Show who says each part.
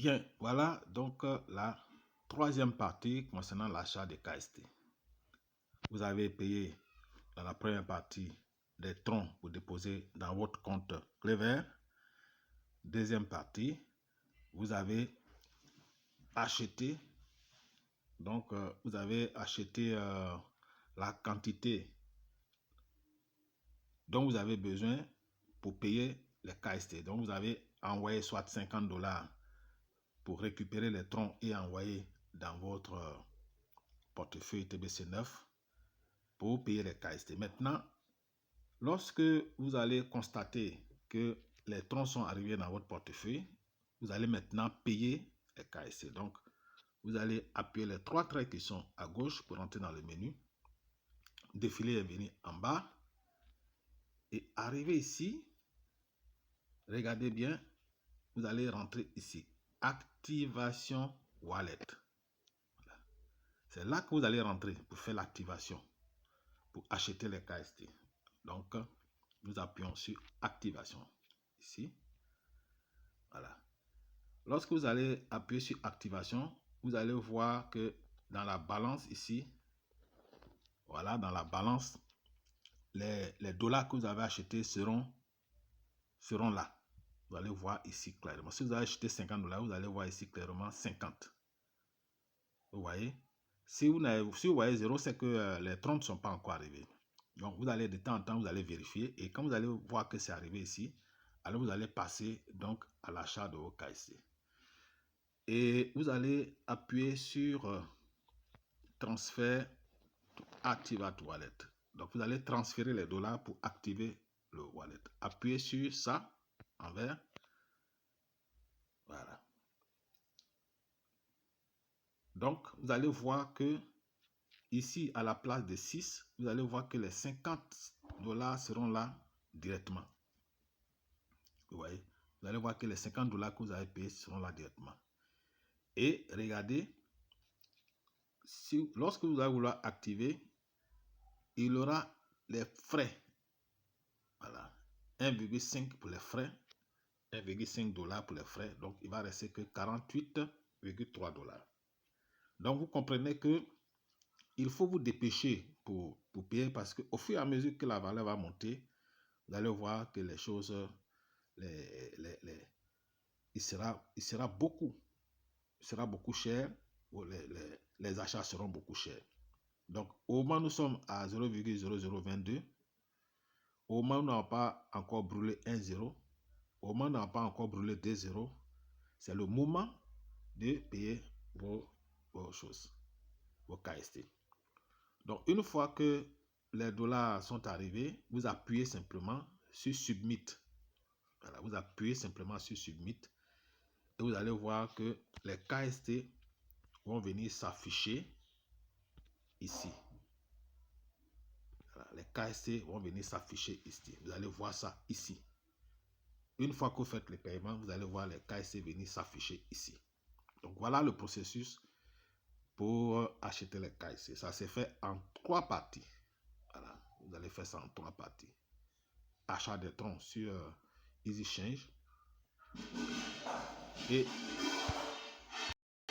Speaker 1: Bien, voilà donc la troisième partie concernant l'achat des KST. Vous avez payé dans la première partie des troncs pour déposer dans votre compte Clever. Deuxième partie, vous avez acheté, donc vous avez acheté la quantité dont vous avez besoin pour payer les KST. Donc vous avez envoyé soit $50 pour récupérer les troncs et envoyer dans votre portefeuille TBC9 pour payer les KST. Maintenant, lorsque vous allez constater que les troncs sont arrivés dans votre portefeuille, vous allez maintenant payer les KST. Donc, vous allez appuyer les trois traits qui sont à gauche pour entrer dans le menu. Défiler est venu en bas. Et arriver ici, regardez bien, vous allez rentrer ici. Activation Wallet. Voilà. C'est là que vous allez rentrer pour faire l'activation, pour acheter les KST. Donc, nous appuyons sur activation ici. Voilà. Lorsque vous allez appuyer sur activation, vous allez voir que dans la balance ici, voilà, dans la balance, les dollars que vous avez achetés seront là. Vous allez voir ici clairement. Si vous avez acheté $50, vous allez voir ici clairement 50. Vous voyez? Si vous voyez 0, c'est que les 30 ne sont pas encore arrivés. Donc, vous allez de temps en temps, vous allez vérifier. Et quand vous allez voir que c'est arrivé ici, alors vous allez passer donc à l'achat de vos KST. Et vous allez appuyer sur transfert to activate wallet. Donc, vous allez transférer les dollars pour activer le wallet. Appuyez sur ça en vert. Voilà. Donc, vous allez voir que ici, à la place de 6, vous allez voir que les $50 seront là directement. Vous voyez? Vous allez voir que les $50 que vous avez payés seront là directement. Et regardez, lorsque vous allez vouloir activer, il y aura les frais. Voilà. 1,5 pour les frais. 1,5 $ pour les frais. Donc, il va rester que 48,3 $. Donc, vous comprenez que il faut vous dépêcher pour payer parce qu'au fur et à mesure que la valeur va monter, vous allez voir que les choses, il sera beaucoup cher, les achats seront beaucoup chers. Donc, au moment où nous sommes à 0,0022, au moment où nous n'avons pas encore brûlé 1 0, au moment où nous n'avons pas encore brûlé 2 0, c'est le moment de payer vos choses, vos KST. Donc, une fois que les dollars sont arrivés, vous appuyez simplement sur Submit. Voilà, vous appuyez simplement sur Submit et vous allez voir que les KST vont venir s'afficher ici. Voilà, les KST vont venir s'afficher ici. Vous allez voir ça ici. Une fois que vous faites le paiement, vous allez voir les KST venir s'afficher ici. Donc, voilà le processus pour acheter les KST. Ça s'est fait en 3 parties. Voilà, vous allez faire ça en 3 parties. Achat des troncs sur EasyChange. Et